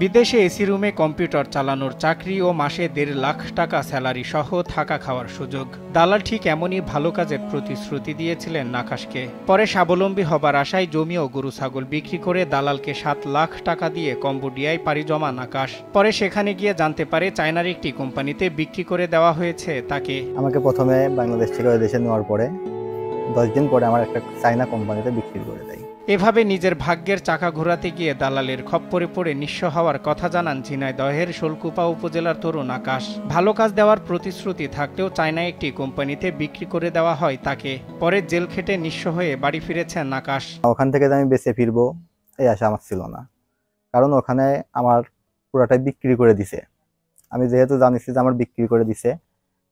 বিদেশে এসি রুমে কম্পিউটার চালানোর চাকরি ও মাসে ১.৫ লাখ টাকা স্যালারি সহ থাকা খাওয়ার সুযোগ। দালাল ঠিক এমনই ভালো কাজের প্রতিশ্রুতি দিয়েছিলেন নাকাশকে। পরে স্বাবলম্বী হবার আশায় জমি ও গরু ছাগল বিক্রি করে দালালকে ৭ লাখ টাকা দিয়ে কম্বোডিয়ায় পাড়ি জমা নাকাশ। পরে সেখানে গিয়ে জানতে পারে চায়নার একটি কোম্পানিতে বিক্রি করে দেওয়া হয়েছে তাকে। আমাকে প্রথমে বাংলাদেশ থেকে ওই দেশে নেওয়ার পরে 10 দিন পরে আমার একটা চায়না কোম্পানিতে বিক্রি করে দেয়। এভাবে নিজের ভাগ্যের চাকা ঘোরাতে গিয়ে দালালের খপ্পরে পড়ে নিঃস্ব হওয়ার কথা জানান ঝিনাইদহের শোলকুপা উপজেলার তরুণ আকাশ। ভালো কাজ দেওয়ার প্রতিশ্রুতি থাকলেও চায়নায় একটি কোম্পানিতে বিক্রি করে দেওয়া হয় তাকে। পরে জেল খেটে নিঃস্ব হয়ে বাড়ি ফিরেছেন আকাশ। ওখান থেকে আমি বেঁচে ফিরবো এই আশা আমার ছিল না, কারণ ওখানে আমার পুরাটাই বিক্রি করে দিছে। আমি যেহেতু জানিছি যে আমার বিক্রি করে দিছে,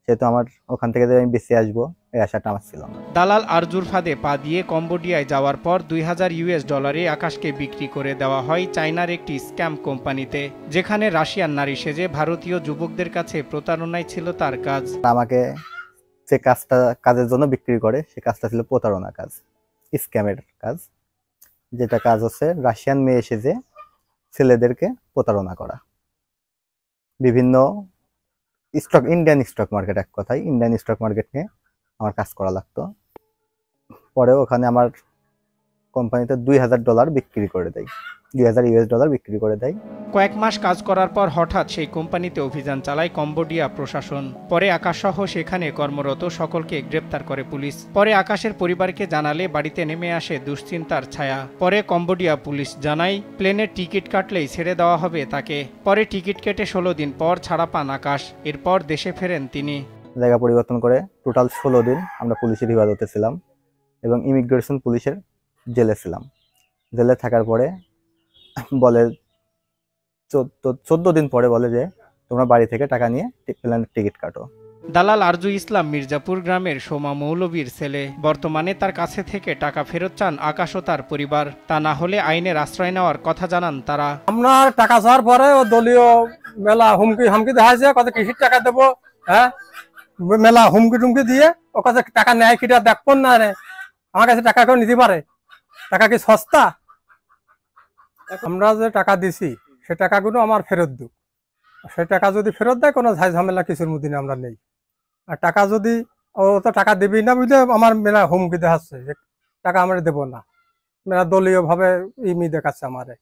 সেহেতু আমার ওখান থেকে আমি বেঁচে আসবো এই আশাটা আমার ছিল না। দালাল আরজুর ফাঁদে পা দিয়ে কম্বোডিয়ায় যাওয়ার পর $২,০০০ আকাশকে বিক্রি করে দেওয়া হয় চায়নার একটি স্ক্যাম কোম্পানিতে, যেখানে রাশিয়ান নারী সেজে ভারতীয় যুবকদের কাছে প্রতারণাই ছিল তার কাজ। আমাকে যে কাজের জন্য বিক্রি করে সে কাজটা ছিল প্রতারণা কাজ, স্ক্যামের কাজ। যেটা কাজ হচ্ছে রাশিয়ান মেয়ে সেজে ছেলেদেরকে প্রতারণা করা। বিভিন্ন ইন্ডিয়ান স্টক মার্কেট, এক কথায় ইন্ডিয়ান স্টক মার্কেট নিয়ে আমার কাজ করা লাগতো। পরে ওখানে আমার কোম্পানিতে $২,০০০ বিক্রি করে দেয়, $২,০০০ বিক্রি করে দেয়। কয়েক মাস কাজ করার পর হঠাৎ সেই কোম্পানিতে অভিযান চালায় কম্বোডিয়া প্রশাসন। পরে আকাশ সহ সেখানে কর্মরত সকলকে গ্রেপ্তার করে পুলিশ। পরে আকাশের পরিবারকে জানালে বাড়িতে নেমে আসে দুশ্চিন্তার ছায়া। পরে কম্বোডিয়া পুলিশ জানায় প্লেনের টিকিট কাটলেই ছেড়ে দেওয়া হবে তাকে। পরে টিকিট কেটে 16 দিন পর ছাড়া পান আকাশ। এরপর দেশে ফেরেন তিনি। জায়গা পরিবর্তন করে টোটাল 16 দিন আমরা পুলিশের হেফাজতে ছিলাম এবং ইমিগ্রেশন পুলিশের জেলে ছিলাম। জেলে থাকার পরে বলে 14 দিন পরে বলে যে তোমরা বাড়ি থেকে টাকা নিয়ে প্লেনের টিকিট কাটো। দালাল আরজু ইসলাম মির্জাপুর গ্রামের সোমা মৌলবীর ছেলে। বর্তমানে তার কাছে থেকে টাকা ফেরত চান আকাশ ও তার পরিবার। তা না হলে আইনের আশ্রয় নেওয়ার কথা জানান তারা। আমরা টাকা চাওয়ার পরে ও দলীয় মেলা হুমকি দেখাইছে, কত কিসির টাকা দেবো, হ্যাঁ মেলা হুমকি টুমকি দিয়ে ও কাছে টাকা নেয় কিটা দেখবো না রে। আমার কাছে টাকা কেউ নিতে পারে? টাকা কি সস্তা? আমরা যে টাকা দিছি সে টাকাগুলো আমার ফেরত দিক। সে টাকা যদি ফেরত দেয় কোনো ঝামেলা কিছুর মধ্যে আমরা নেই। আর টাকা যদি ও তো টাকা দিবি না বুঝলে আমার মেলা হুমকি দেখাচ্ছে যে টাকা আমরা দেবো না। মেলা দলীয় ভাবে ইমি দেখাচ্ছে আমারে।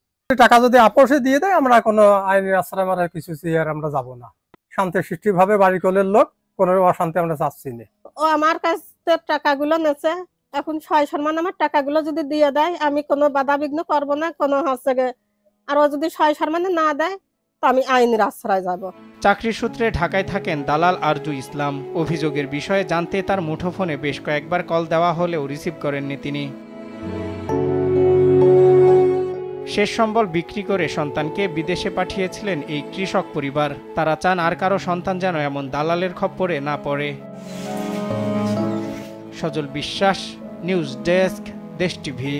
টাকা যদি আপোষে দিয়ে দেয় আমরা কোনো আইনের আশ্রয় মারা কিছু আর আমরা যাব না। শান্তি সৃষ্টি ভাবে বাড়ি কলের লোক, কোনো অশান্তি আমরা চাচ্ছি না। ও আমার কাছে টাকাগুলো নেছে, এখন 6 সম্মান আমার টাকাগুলো যদি দিয়ে দেয় আমি কোনো বাধা বিঘ্ন করবো না, কোনো হচ্ছে আর ও যদি 6 সম্মানে না দেয় তো আমি আইনের আশ্রয় যাব। চাকরির সূত্রে ঢাকায় থাকেন দালাল আরজু ইসলাম। অভিযোগের বিষয়ে জানতে তার মুঠোফোনে বেশ কয়েকবার কল দেওয়া হলেও রিসিভ করেননি তিনি। শেষ সম্বল বিক্রি করে সন্তানকে বিদেশে পাঠিয়েছিলেন এই কৃষক পরিবার। তারা চান আর কারো সন্তান যেন এমন দালালের খপ্পরে না পড়ে। সজল বিশ্বাস, নিউজ ডেস্ক, দেশ টিভি।